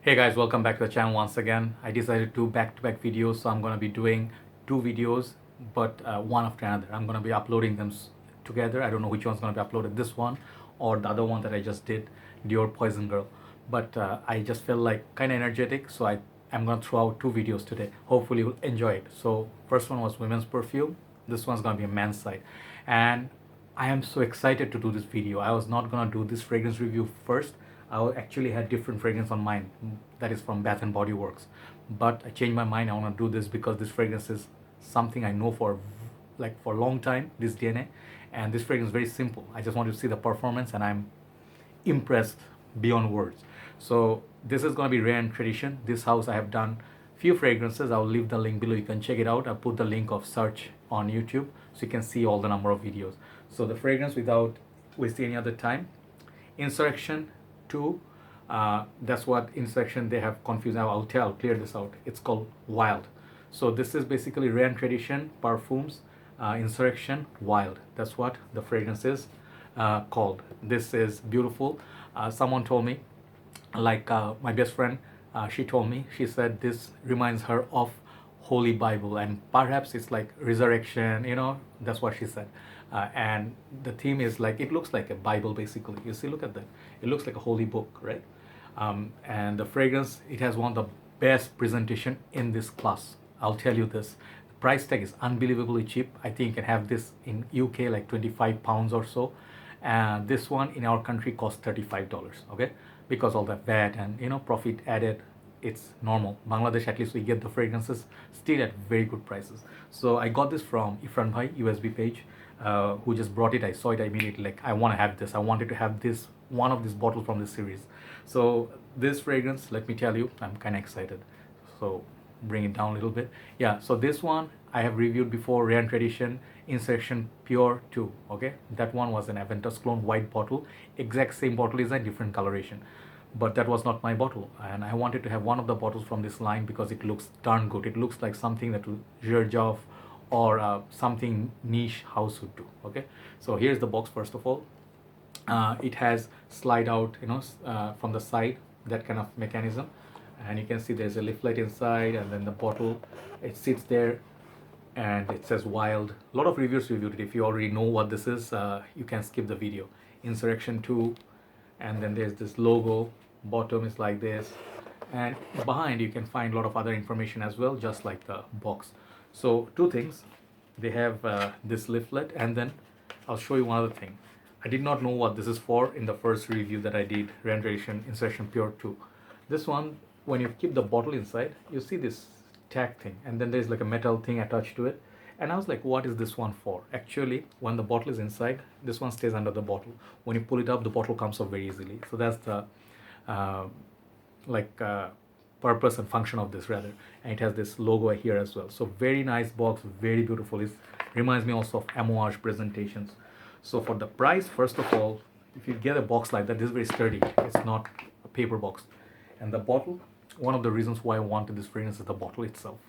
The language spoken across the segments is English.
Hey guys, welcome back to the channel once again. I decided to do back-to-back videos, so I'm going to be doing two videos, but one after another. I'm going to be uploading them together. I don't know which one's going to be uploaded, this one or the other one that I just did, Dior Poison Girl. But I just felt like kind of energetic, so I'm going to throw out two videos today. Hopefully you'll enjoy it. So first one was women's perfume. This one's going to be a man's side. And I am so excited to do this video. I was not going to do this fragrance review first. I actually had different fragrance on mine, that is from Bath and Body Works, but I changed my mind. I want to do this because this fragrance is something I know for a long time, this DNA, and this fragrance is very simple. I just want to see the performance and I'm impressed beyond words. So this is going to be Reyane Tradition. This house I have done few fragrances. I'll leave the link below, you can check it out. I'll put the link of search on YouTube so you can see all the number of videos. So the fragrance, without wasting any other time, Insurrection 2, that's what Insurrection they have confused. I'll clear this out. It's called Wild. So this is basically Reyane Tradition perfumes, Insurrection Wild. That's what the fragrance is called. This is beautiful. Someone told me, my best friend, she told me, she said this reminds her of Holy Bible, and perhaps it's like resurrection, that's what she said. And the theme is like, it looks like a Bible basically. You see, look at that. It looks like a holy book, right? And the fragrance, it has one of the best presentation in this class. I'll tell you this. The price tag is unbelievably cheap. I think you can have this in UK like 25 pounds or so. And this one in our country costs $35, okay? Because all the VAT and profit added, it's normal. Bangladesh, at least we get the fragrances still at very good prices. So I got this from Ifran Bhai USB page, who just brought it. I saw it immediately, like I want to have this. I wanted to have this, one of these bottles from this series. So this fragrance, let me tell you, I'm kind of excited. So bring it down a little bit. Yeah, so this one I have reviewed before, Reyane Tradition Insurrection Pure 2. Okay, that one was an Aventus clone white bottle, exact same bottle design, different coloration, but that was not my bottle, and I wanted to have one of the bottles from this line because it looks darn good. It looks like something that will Zherjov or something niche house would do. Okay, so here's the box. First of all, it has slide out from the side, that kind of mechanism, and you can see there's a leaflet inside, and then the bottle, it sits there and it says Wild. A lot of reviewers reviewed it. If you already know what this is, you can skip the video. Insurrection 2, and then there's this logo. Bottom is like this, and behind you can find a lot of other information as well, just like the box. So two things, they have this leaflet, and then I'll show you one other thing. I did not know what this is for in the first review that I did, Reyane Tradition Insurrection Pure 2. This one, when you keep the bottle inside, you see this tag thing, and then there's like a metal thing attached to it. And I was like, what is this one for? Actually, when the bottle is inside, this one stays under the bottle. When you pull it up, the bottle comes up very easily. So that's the purpose and function of this, rather. And it has this logo here as well. So very nice box, very beautiful. It reminds me also of Amouage presentations. So for the price, first of all, if you get a box like that, this is very sturdy. It's not a paper box. And the bottle, one of the reasons why I wanted this fragrance is the bottle itself.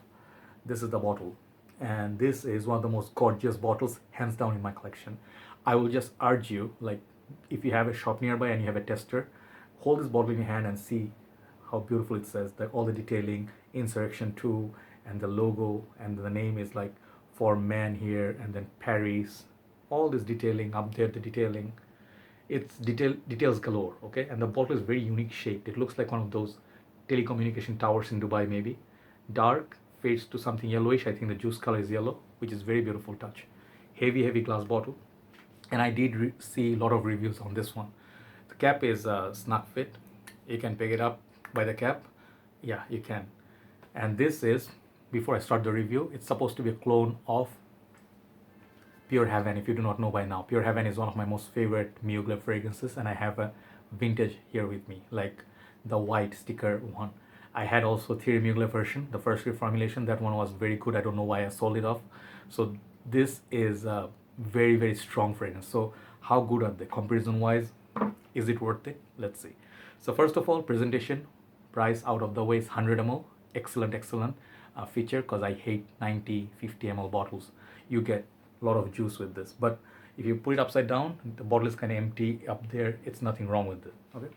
This is the bottle, and this is one of the most gorgeous bottles, hands down, in my collection. I will just urge you, like, if you have a shop nearby and you have a tester, hold this bottle in your hand and see how beautiful it says, that all the detailing, Insurrection 2, and the logo, and the name is like for men here, and then Paris, all this detailing up there, the detailing, it's details galore. Okay, and the bottle is very unique shaped. It looks like one of those telecommunication towers in Dubai, maybe. Dark, fades to something yellowish. I think the juice color is yellow, which is very beautiful touch. Heavy glass bottle, and I did see a lot of reviews on this one. The cap is snug fit. You can pick it up by the cap. Yeah, you can. And this is, before I start the review, it's supposed to be a clone of Pure Havane. If you do not know by now, Pure Havane is one of my most favorite Mugler fragrances, and I have a vintage here with me, like the white sticker one. I had also Thierry Mugler version, the first reformulation. That one was very good. I don't know why I sold it off. So this is a very strong fragrance. So how good are they comparison wise? Is it worth it? Let's see. So first of all, presentation, price out of the way is 100 ml. Excellent feature, because I hate 90, 50 ml bottles. You get a lot of juice with this, but if you put it upside down, the bottle is kind of empty up there. It's nothing wrong with it. Okay,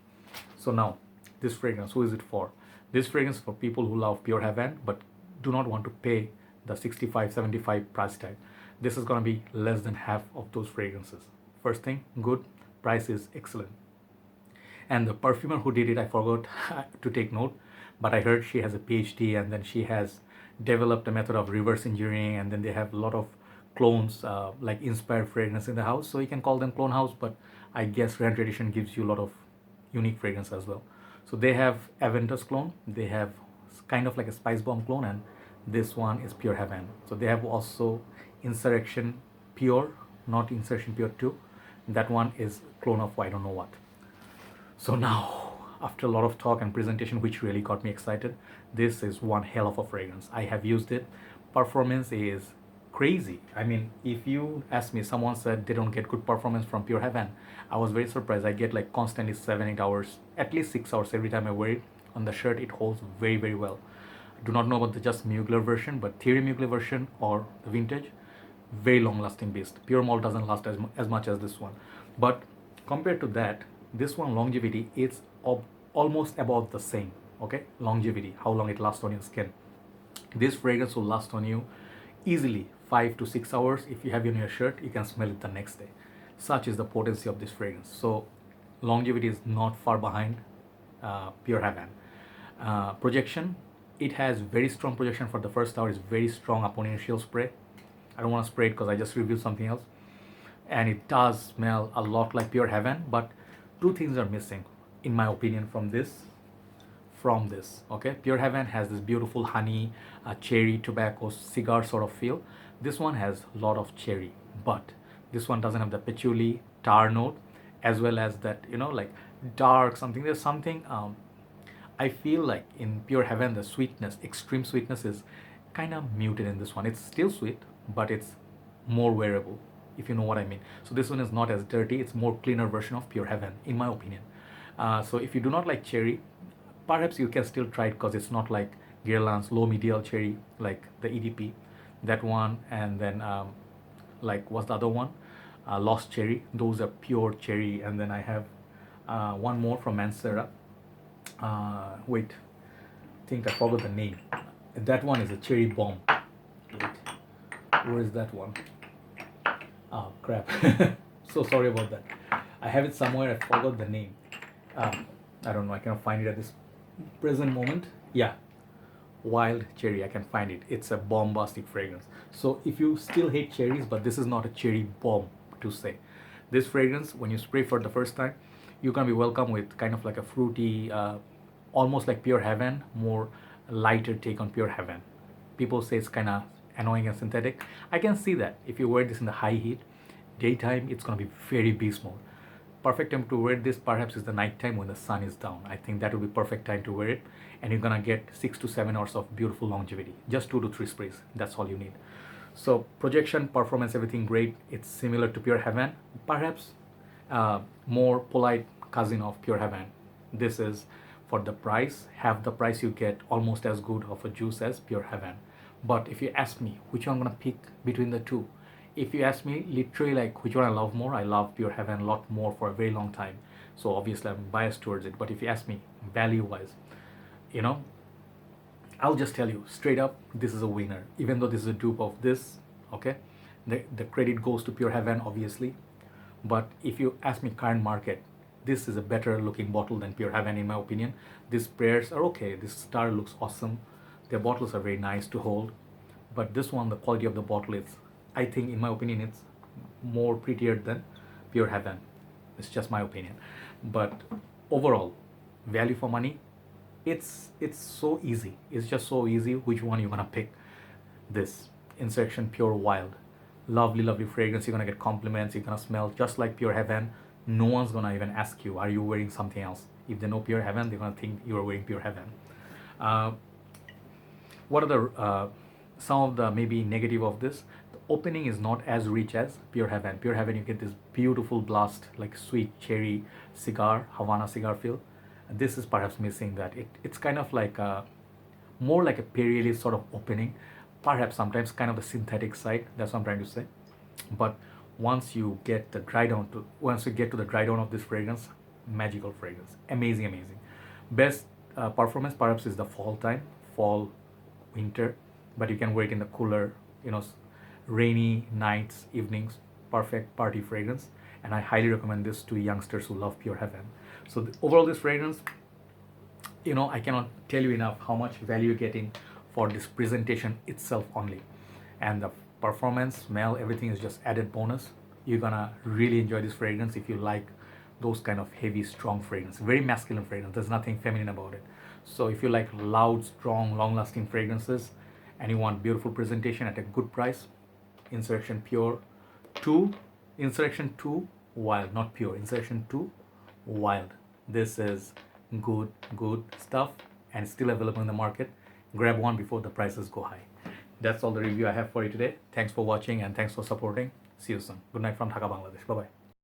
so now this fragrance, who is it for? This fragrance for people who love pure Havane but do not want to pay the 65-75 price tag. This is going to be less than half of those fragrances. First thing, good. Price is excellent. And the perfumer who did it, I forgot to take note, but I heard she has a PhD, and then she has developed a method of reverse engineering, and then they have a lot of clones, like inspired fragrance in the house. So you can call them clone house, but I guess Reyane Tradition gives you a lot of unique fragrance as well. So they have Aventus clone, they have kind of like a Spice Bomb clone, and this one is pure Havane. So they have also Insurrection Pure, not Insurrection Pure 2. That one is clone of I don't know what. So now, after a lot of talk and presentation, which really got me excited, this is one hell of a fragrance. I have used it. Performance is crazy. I mean, if you ask me, someone said they don't get good performance from pure Havane. I was very surprised. I get like constantly 7-8 hours, at least 6 hours every time I wear it. On the shirt, it holds very, very well. I do not know about the just Mugler version, but Thierry Mugler version or the vintage, very long lasting beast. Pure malt doesn't last as much as this one. But compared to that, this one longevity is almost about the same. Okay, longevity, how long it lasts on your skin. This fragrance will last on you easily 5 to 6 hours. If you have it on your shirt, you can smell it the next day. Such is the potency of this fragrance. So longevity is not far behind pure Havane. Projection, it has very strong projection for the first hour. It's very strong upon initial spray. I don't want to spray it because I just reviewed something else, and it does smell a lot like pure Havane, but two things are missing in my opinion from this. Okay, pure Havane has this beautiful honey, cherry, tobacco, cigar sort of feel. This one has a lot of cherry, but this one doesn't have the patchouli tar note, as well as that, like dark something. There's something I feel like in pure Havane, the sweetness, extreme sweetness, is kind of muted in this one. It's still sweet, but it's more wearable, if you know what I mean. So this one is not as dirty. It's more cleaner version of pure Havane, in my opinion. So if you do not like cherry, perhaps you can still try it, because it's not like Guerlain's low medial cherry, like the EDP, that one, and then like what's the other one, Lost Cherry. Those are pure cherry. And then I have one more from Mancera. Wait, I think I forgot the name. That one is a cherry bomb. Wait, where is that one? Oh crap. So sorry about that. I have it somewhere. I forgot the name. I don't know. I cannot find it at this present moment. Yeah, Wild Cherry. I can find it. It's a bombastic fragrance. So if you still hate cherries, but this is not a cherry bomb to say. This fragrance, when you spray for the first time, you're gonna be welcome with kind of like a fruity, almost like pure Havane, more lighter take on pure Havane. People say it's kind of annoying and synthetic. I can see that. If you wear this in the high heat, daytime, it's gonna be very beast mode. Perfect time to wear this perhaps is the night time when the sun is down. I think that will be perfect time to wear it, and you're gonna get 6 to 7 hours of beautiful longevity. Just 2 to 3 sprays. That's all you need. So projection, performance, everything great. It's similar to pure Havane, perhaps more polite cousin of pure Havane. This is, for the price, half the price, you get almost as good of a juice as pure Havane. But if you ask me which one I'm gonna pick between the two, if you ask me literally like which one I love more, I love pure Havane a lot more for a very long time. So obviously I'm biased towards it. But if you ask me value wise, I'll just tell you straight up, this is a winner. Even though this is a dupe of this, okay, the credit goes to pure Havane obviously. But if you ask me current market, this is a better looking bottle than pure Havane in my opinion. These sprayers are okay. This star looks awesome. Their bottles are very nice to hold. But this one, the quality of the bottle is, I think, in my opinion, it's more prettier than pure Havane. It's just my opinion. But overall, value for money, it's so easy. It's just so easy. Which one you're gonna pick? This Insurrection Pure Wild, lovely fragrance. You're gonna get compliments. You're gonna smell just like pure Havane. No one's gonna even ask you, are you wearing something else? If they know pure Havane, they're gonna think you are wearing pure Havane. What are the some of the maybe negative of this? Opening is not as rich as pure Havane. Pure Havane, you get this beautiful blast, like sweet cherry cigar, Havana cigar feel. And this is perhaps missing that. It's kind of like more like a Perrier sort of opening, perhaps sometimes kind of the synthetic side. That's what I'm trying to say. But once you get to the dry down of this fragrance, magical fragrance, amazing. Best performance perhaps is the fall time, fall, winter, but you can wear it in the cooler, rainy nights, evenings. Perfect party fragrance, and I highly recommend this to youngsters who love pure Havane. So overall, this fragrance, I cannot tell you enough how much value you're getting for this presentation itself only, and the performance, smell, everything is just added bonus. You're gonna really enjoy this fragrance if you like those kind of heavy, strong fragrance, very masculine fragrance. There's nothing feminine about it. So if you like loud, strong, long-lasting fragrances, and you want beautiful presentation at a good price, Insurrection Pure 2, Insurrection 2 Wild, not Pure, Insurrection 2 Wild. This is good stuff, and still available in the market. Grab one before the prices go high. That's all the review I have for you today. Thanks for watching and thanks for supporting. See you soon. Good night from Dhaka, Bangladesh. Bye bye.